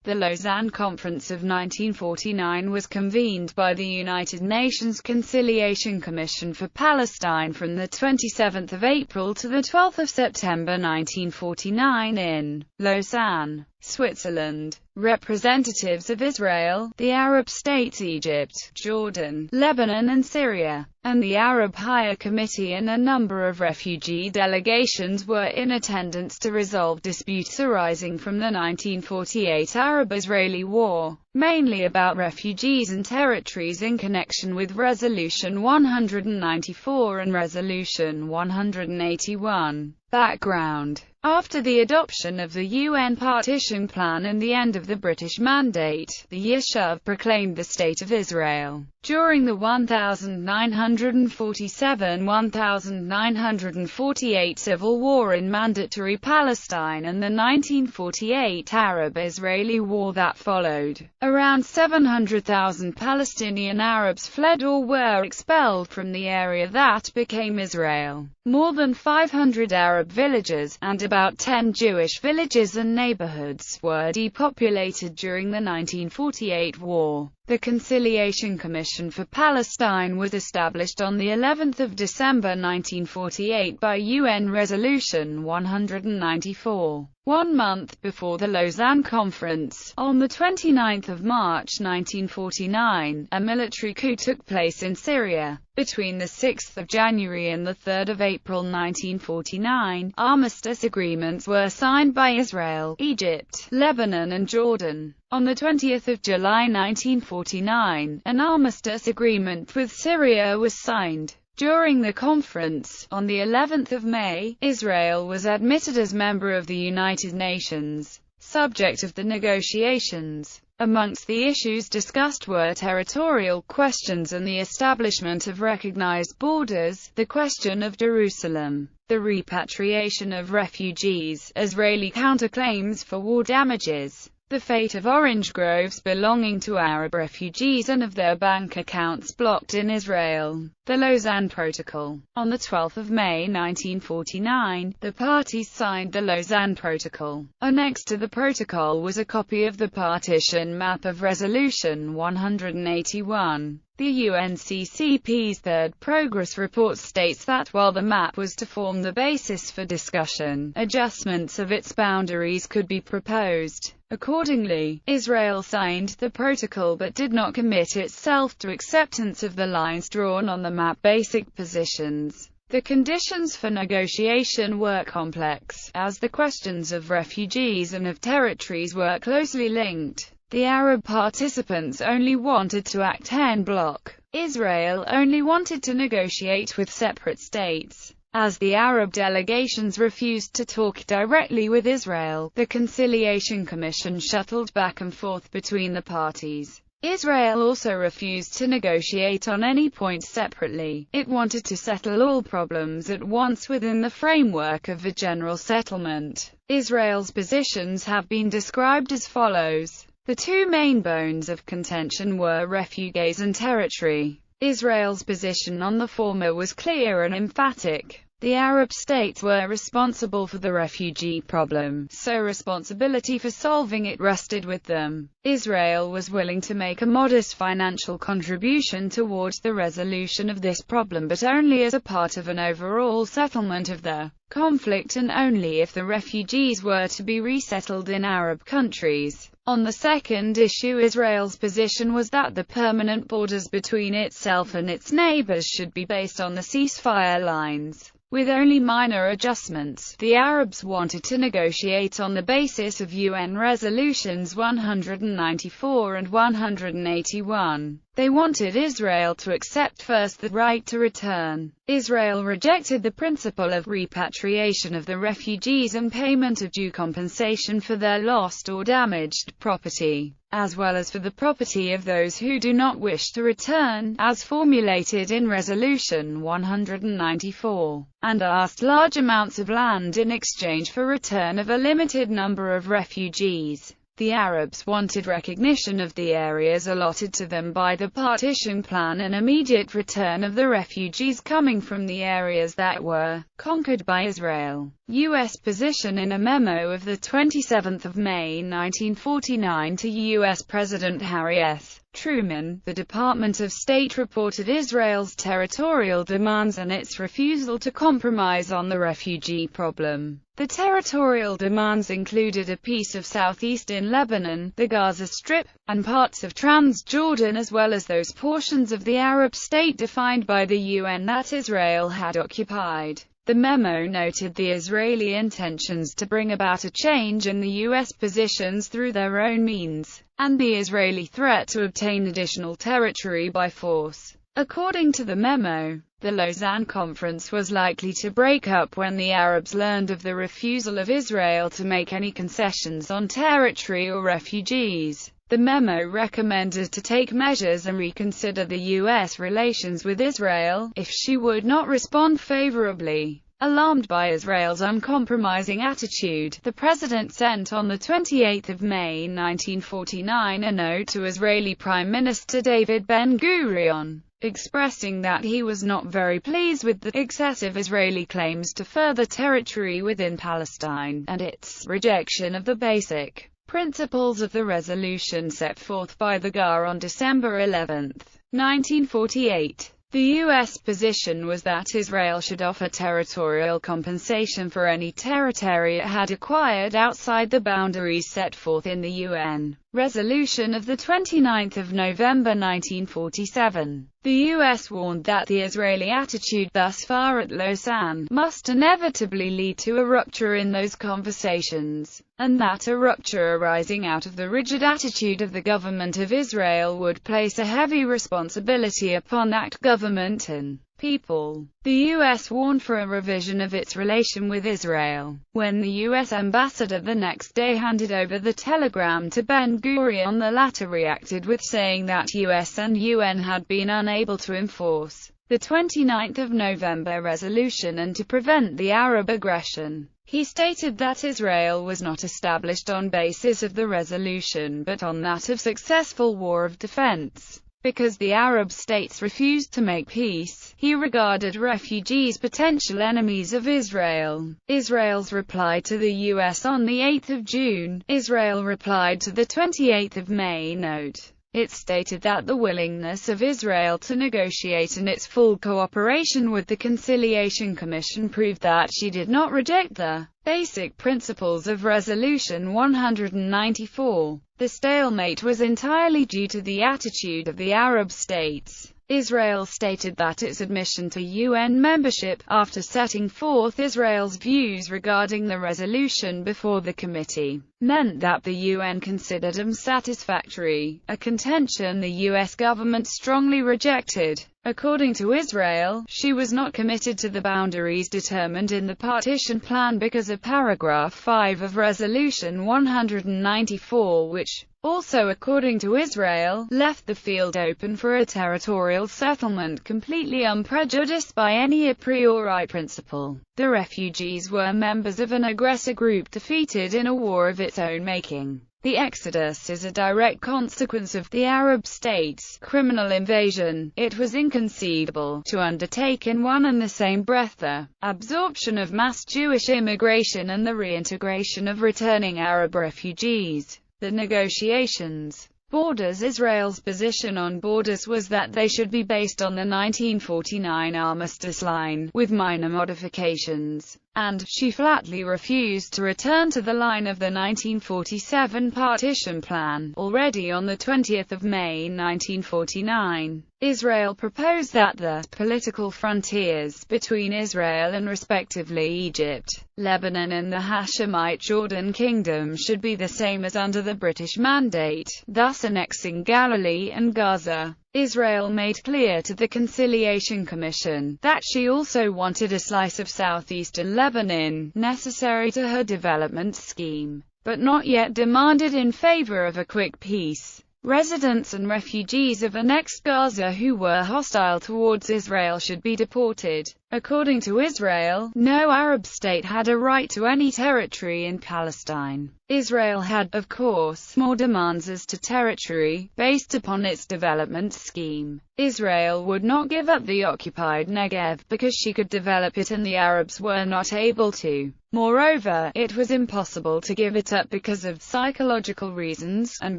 The Lausanne Conference of 1949 was convened by the United Nations Conciliation Commission for Palestine from the 27th of April to the 12th of September 1949 in Lausanne, Switzerland. Representatives of Israel, the Arab states Egypt, Jordan, Lebanon and Syria, and the Arab Higher Committee and a number of refugee delegations were in attendance to resolve disputes arising from the 1948 Arab-Israeli War, mainly about refugees and territories in connection with Resolution 194 and Resolution 181. Background: after the adoption of the UN Partition Plan and the end of the British Mandate, the Yishuv proclaimed the State of Israel. During the 1947–1948 civil war in Mandatory Palestine and the 1948 Arab-Israeli War that followed, around 700,000 Palestinian Arabs fled or were expelled from the area that became Israel. More than 500 Arab villages, and about 10 Jewish villages and neighborhoods, were depopulated during the 1948 war. The Conciliation Commission for Palestine was established on the 11th of December 1948 by UN Resolution 194. 1 month before the Lausanne Conference, on the 29th of March 1949, a military coup took place in Syria. Between the 6th of January and the 3rd of April 1949, Armistice Agreements were signed by Israel, Egypt, Lebanon and Jordan. On the 20th of July 1949, an armistice agreement with Syria was signed. During the conference, on the 11th of May, Israel was admitted as member of the United Nations. Subject of the negotiations. Amongst the issues discussed were territorial questions and the establishment of recognized borders, the question of Jerusalem, the repatriation of refugees, Israeli counterclaims for war damages, the fate of orange groves belonging to Arab refugees and of their bank accounts blocked in Israel. The Lausanne Protocol. On the 12th of May 1949, the parties signed the Lausanne Protocol. Annexed to the protocol was a copy of the partition map of Resolution 181. The UNCCP's third progress report states that while the map was to form the basis for discussion, adjustments of its boundaries could be proposed. Accordingly, Israel signed the protocol but did not commit itself to acceptance of the lines drawn on the map basic positions. The conditions for negotiation were complex, as the questions of refugees and of territories were closely linked. The Arab participants only wanted to act en bloc. Israel only wanted to negotiate with separate states. As the Arab delegations refused to talk directly with Israel, the Conciliation Commission shuttled back and forth between the parties. Israel also refused to negotiate on any point separately. It wanted to settle all problems at once within the framework of a general settlement. Israel's positions have been described as follows. The two main bones of contention were refugees and territory. Israel's position on the former was clear and emphatic. The Arab states were responsible for the refugee problem, so responsibility for solving it rested with them. Israel was willing to make a modest financial contribution towards the resolution of this problem, but only as a part of an overall settlement of the conflict and only if the refugees were to be resettled in Arab countries. On the second issue, Israel's position was that the permanent borders between itself and its neighbors should be based on the ceasefire lines, with only minor adjustments. The Arabs wanted to negotiate on the basis of UN Resolutions 194 and 181. They wanted Israel to accept first the right to return. Israel rejected the principle of repatriation of the refugees and payment of due compensation for their lost or damaged property, as well as for the property of those who do not wish to return, as formulated in Resolution 194, and asked large amounts of land in exchange for return of a limited number of refugees. The Arabs wanted recognition of the areas allotted to them by the partition plan and immediate return of the refugees coming from the areas that were conquered by Israel. U.S. position in a memo of 27 May 1949 to U.S. President Harry S. Truman, the Department of State reported Israel's territorial demands and its refusal to compromise on the refugee problem. The territorial demands included a piece of southeastern Lebanon, the Gaza Strip, and parts of Transjordan, as well as those portions of the Arab state defined by the UN that Israel had occupied. The memo noted the Israeli intentions to bring about a change in the U.S. positions through their own means, and the Israeli threat to obtain additional territory by force. According to the memo, the Lausanne Conference was likely to break up when the Arabs learned of the refusal of Israel to make any concessions on territory or refugees. The memo recommended to take measures and reconsider the U.S. relations with Israel, if she would not respond favorably. Alarmed by Israel's uncompromising attitude, the president sent on 28 May 1949 a note to Israeli Prime Minister David Ben-Gurion, expressing that he was not very pleased with the excessive Israeli claims to further territory within Palestine, and its rejection of the basic principles of the resolution set forth by the GA on December 11, 1948. The U.S. position was that Israel should offer territorial compensation for any territory it had acquired outside the boundaries set forth in the UN resolution of 29 November 1947. The U.S. warned that the Israeli attitude thus far at Lausanne must inevitably lead to a rupture in those conversations, and that a rupture arising out of the rigid attitude of the government of Israel would place a heavy responsibility upon that government and people. The U.S. warned for a revision of its relation with Israel. When the U.S. ambassador the next day handed over the telegram to Ben-Gurion, the latter reacted with saying that U.S. and UN had been unable to enforce the 29th of November resolution and to prevent the Arab aggression. He stated that Israel was not established on basis of the resolution but on that of successful war of defense. Because the Arab states refused to make peace, he regarded refugees potential enemies of Israel. Israel's reply to the U.S. on 8 June. Israel replied to the 28 May note. It stated that the willingness of Israel to negotiate and its full cooperation with the Conciliation Commission proved that she did not reject the basic principles of Resolution 194. The stalemate was entirely due to the attitude of the Arab states. Israel stated that its admission to UN membership, after setting forth Israel's views regarding the resolution before the committee, meant that the UN considered them satisfactory, a contention the U.S. government strongly rejected. According to Israel, she was not committed to the boundaries determined in the partition plan because of paragraph 5 of Resolution 194, which, also according to Israel, left the field open for a territorial settlement completely unprejudiced by any a priori principle. The refugees were members of an aggressor group defeated in a war of its own making. The exodus is a direct consequence of the Arab states' criminal invasion. It was inconceivable to undertake in one and the same breath the absorption of mass Jewish immigration and the reintegration of returning Arab refugees. The negotiations. Borders. Israel's position on borders was that they should be based on the 1949 Armistice line, with minor modifications, and she flatly refused to return to the line of the 1947 partition plan. Already on 20 May 1949, Israel proposed that the political frontiers between Israel and respectively Egypt, Lebanon and the Hashemite Jordan Kingdom should be the same as under the British Mandate, thus annexing Galilee and Gaza. Israel made clear to the Conciliation Commission that she also wanted a slice of southeastern Lebanon, necessary to her development scheme, but not yet demanded in favor of a quick peace. Residents and refugees of annexed Gaza who were hostile towards Israel should be deported. According to Israel, no Arab state had a right to any territory in Palestine. Israel had, of course, more demands as to territory, based upon its development scheme. Israel would not give up the occupied Negev, because she could develop it and the Arabs were not able to. Moreover, it was impossible to give it up because of psychological reasons, and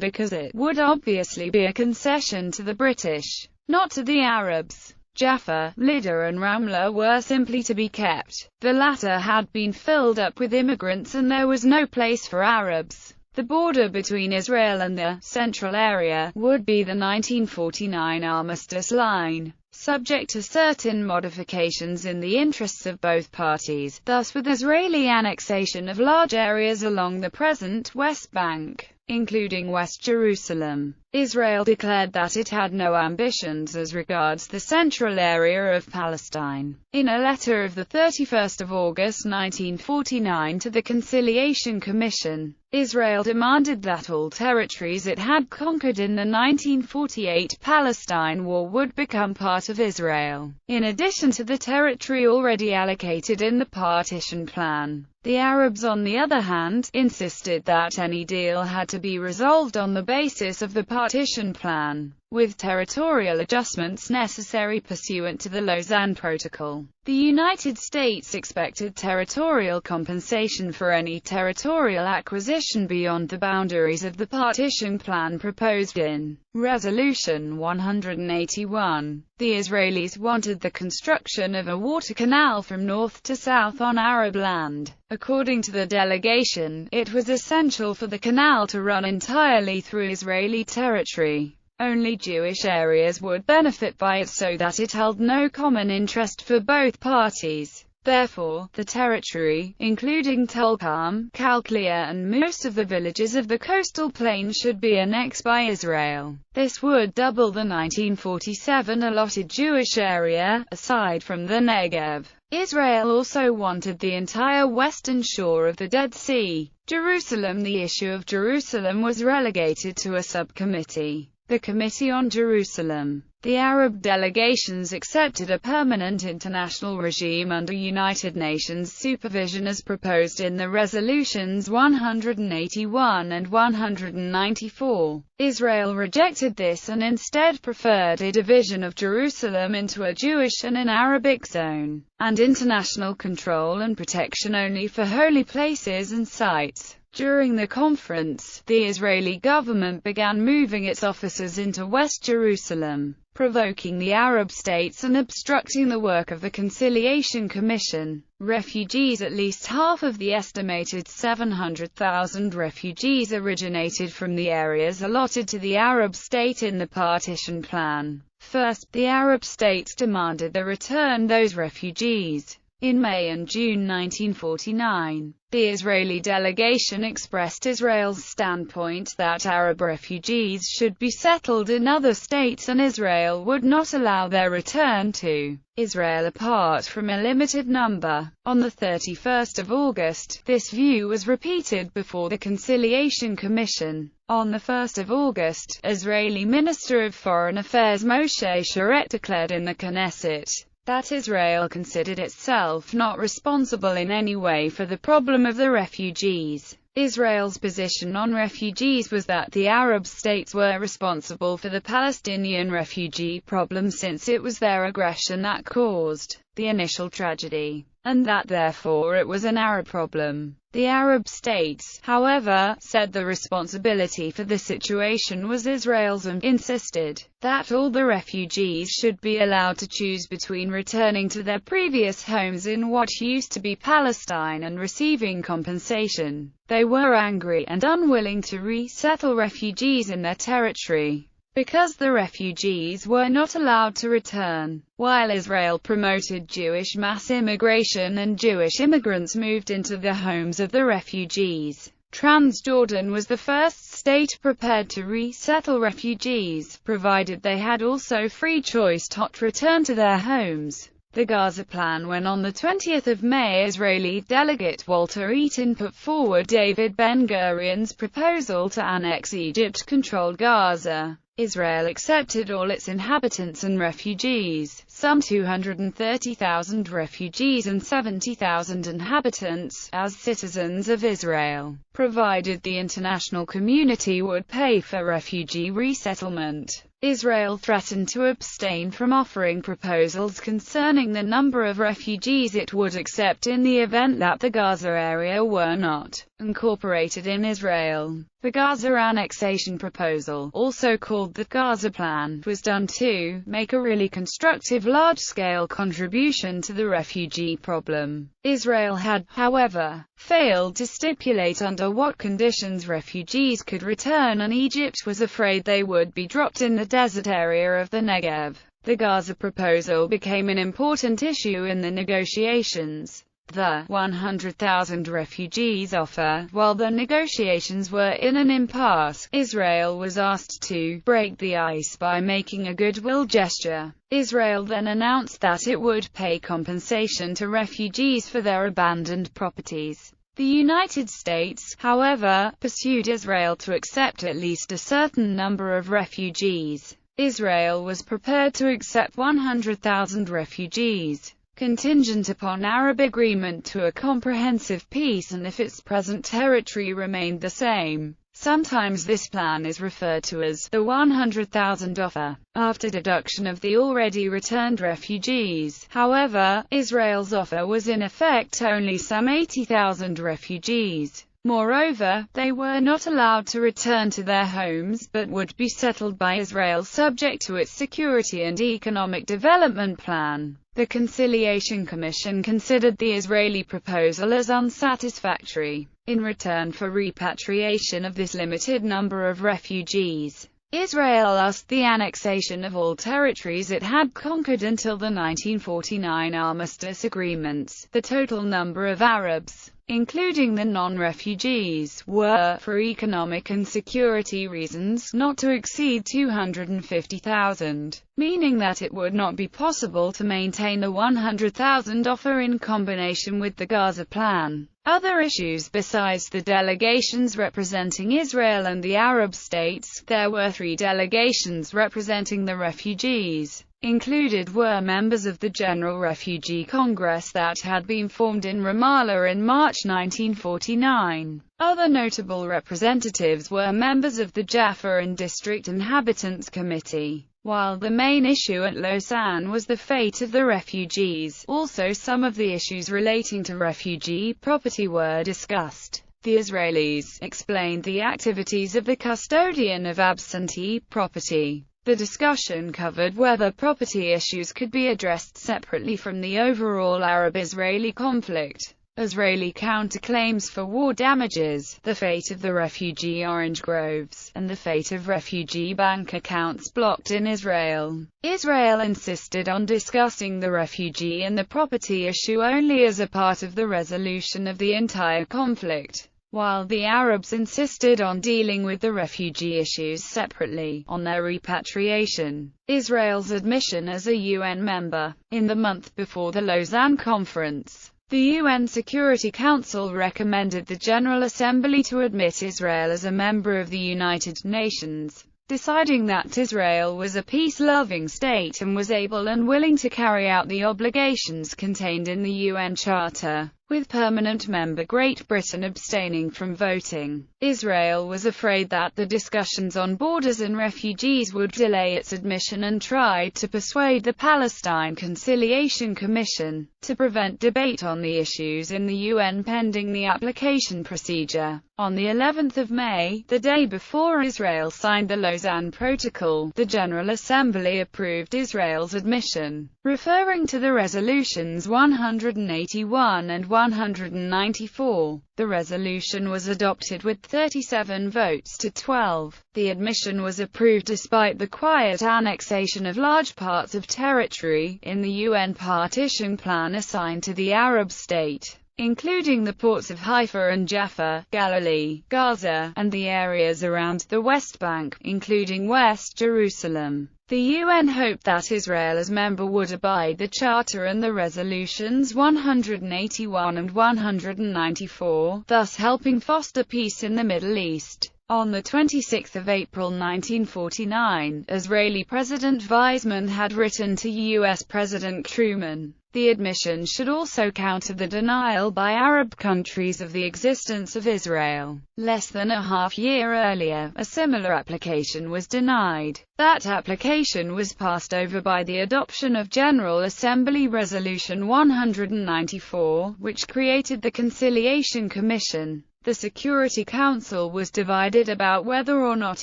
because it would obviously be a concession to the British, not to the Arabs. Jaffa, Lydda and Ramla were simply to be kept. The latter had been filled up with immigrants and there was no place for Arabs. The border between Israel and the central area would be the 1949 Armistice Line, subject to certain modifications in the interests of both parties, thus with Israeli annexation of large areas along the present West Bank, including West Jerusalem. Israel declared that it had no ambitions as regards the central area of Palestine. In a letter of 31 August 1949 to the Conciliation Commission, Israel demanded that all territories it had conquered in the 1948 Palestine War would become part of Israel, in addition to the territory already allocated in the partition plan. The Arabs, on the other hand, insisted that any deal had to be resolved on the basis of the partition plan, with territorial adjustments necessary pursuant to the Lausanne Protocol. The United States expected territorial compensation for any territorial acquisition beyond the boundaries of the partition plan proposed in Resolution 181. The Israelis wanted the construction of a water canal from north to south on Arab land. According to the delegation, it was essential for the canal to run entirely through Israeli territory. Only Jewish areas would benefit by it, so that it held no common interest for both parties. Therefore, the territory, including Tulkarm, Kalklia and most of the villages of the coastal plain, should be annexed by Israel. This would double the 1947 allotted Jewish area, aside from the Negev. Israel also wanted the entire western shore of the Dead Sea. Jerusalem. The issue of Jerusalem was relegated to a subcommittee, the Committee on Jerusalem. The Arab delegations accepted a permanent international regime under United Nations supervision as proposed in the resolutions 181 and 194. Israel rejected this and instead preferred a division of Jerusalem into a Jewish and an Arabic zone, and international control and protection only for holy places and sites. During the conference, the Israeli government began moving its officers into West Jerusalem, provoking the Arab states and obstructing the work of the Conciliation Commission. Refugees. At least half of the estimated 700,000 refugees originated from the areas allotted to the Arab state in the partition plan. First, the Arab states demanded the return those refugees. In May and June 1949, the Israeli delegation expressed Israel's standpoint that Arab refugees should be settled in other states and Israel would not allow their return to Israel apart from a limited number. On 31 August, this view was repeated before the Conciliation Commission. On 1 August, Israeli Minister of Foreign Affairs Moshe Sharett declared in the Knesset that Israel considered itself not responsible in any way for the problem of the refugees. Israel's position on refugees was that the Arab states were responsible for the Palestinian refugee problem since it was their aggression that caused the initial tragedy, and that therefore it was an Arab problem. The Arab states, however, said the responsibility for the situation was Israel's and insisted that all the refugees should be allowed to choose between returning to their previous homes in what used to be Palestine and receiving compensation. They were angry and unwilling to resettle refugees in their territory, because the refugees were not allowed to return. While Israel promoted Jewish mass immigration and Jewish immigrants moved into the homes of the refugees, Transjordan was the first state prepared to resettle refugees, provided they had also free choice to return to their homes. The Gaza Plan. When on 20 May Israeli delegate Walter Eaton put forward David Ben-Gurion's proposal to annex Egypt-controlled Gaza, Israel accepted all its inhabitants and refugees. some 230,000 refugees and 70,000 inhabitants, as citizens of Israel, provided the international community would pay for refugee resettlement. Israel threatened to abstain from offering proposals concerning the number of refugees it would accept in the event that the Gaza area were not incorporated in Israel. The Gaza Annexation proposal, also called the Gaza Plan, was done to make a really constructive large-scale contribution to the refugee problem. Israel had, however, failed to stipulate under what conditions refugees could return, and Egypt was afraid they would be dropped in the desert area of the Negev. The Gaza proposal became an important issue in the negotiations. The 100,000 refugees offer. While the negotiations were in an impasse, Israel was asked to break the ice by making a goodwill gesture. Israel then announced that it would pay compensation to refugees for their abandoned properties. The United States, however, pursued Israel to accept at least a certain number of refugees. Israel was prepared to accept 100,000 refugees, contingent upon Arab agreement to a comprehensive peace and if its present territory remained the same. Sometimes this plan is referred to as the 100,000 offer, after deduction of the already returned refugees. However, Israel's offer was in effect only some 80,000 refugees. Moreover, they were not allowed to return to their homes, but would be settled by Israel subject to its security and economic development plan. The Conciliation Commission considered the Israeli proposal as unsatisfactory. In return for repatriation of this limited number of refugees, Israel asked the annexation of all territories it had conquered until the 1949 Armistice Agreements. The total number of Arabs, including the non-refugees, were, for economic and security reasons, not to exceed 250,000, meaning that it would not be possible to maintain the 100,000 offer in combination with the Gaza Plan. Other issues besides the delegations representing Israel and the Arab states, there were 3 delegations representing the refugees. Included were members of the General Refugee Congress that had been formed in Ramallah in March 1949. Other notable representatives were members of the Jaffa and District Inhabitants Committee. While the main issue at Lausanne was the fate of the refugees, also some of the issues relating to refugee property were discussed. The Israelis explained the activities of the custodian of absentee property. The discussion covered whether property issues could be addressed separately from the overall Arab-Israeli conflict. Israeli counterclaims for war damages, the fate of the refugee orange groves, and the fate of refugee bank accounts blocked in Israel. Israel insisted on discussing the refugee and the property issue only as a part of the resolution of the entire conflict, while the Arabs insisted on dealing with the refugee issues separately. On their repatriation, Israel's admission as a UN member. In the month before the Lausanne Conference, the UN Security Council recommended the General Assembly to admit Israel as a member of the United Nations, deciding that Israel was a peace-loving state and was able and willing to carry out the obligations contained in the UN Charter, with permanent member Great Britain abstaining from voting. Israel was afraid that the discussions on borders and refugees would delay its admission and tried to persuade the Palestine Conciliation Commission to prevent debate on the issues in the UN pending the application procedure. On the 11th of May, the day before Israel signed the Lausanne Protocol, the General Assembly approved Israel's admission. Referring to the resolutions 181 and 194, the resolution was adopted with 37 votes to 12. The admission was approved despite the quiet annexation of large parts of territory in the UN partition plan assigned to the Arab state, including the ports of Haifa and Jaffa, Galilee, Gaza, and the areas around the West Bank, including West Jerusalem. The UN hoped that Israel as member would abide the Charter and the resolutions 181 and 194, thus helping foster peace in the Middle East. On 26 April 1949, Israeli President Weizmann had written to U.S. President Truman. The admission should also counter the denial by Arab countries of the existence of Israel. Less than a half-year earlier, a similar application was denied. That application was passed over by the adoption of General Assembly Resolution 194, which created the Conciliation Commission. The Security Council was divided about whether or not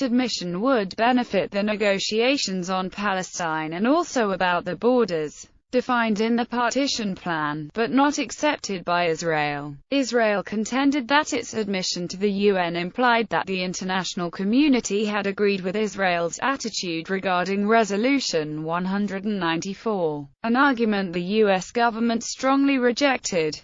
admission would benefit the negotiations on Palestine and also about the borders defined in the partition plan, but not accepted by Israel. Israel contended that its admission to the UN implied that the international community had agreed with Israel's attitude regarding Resolution 194, an argument the U.S. government strongly rejected.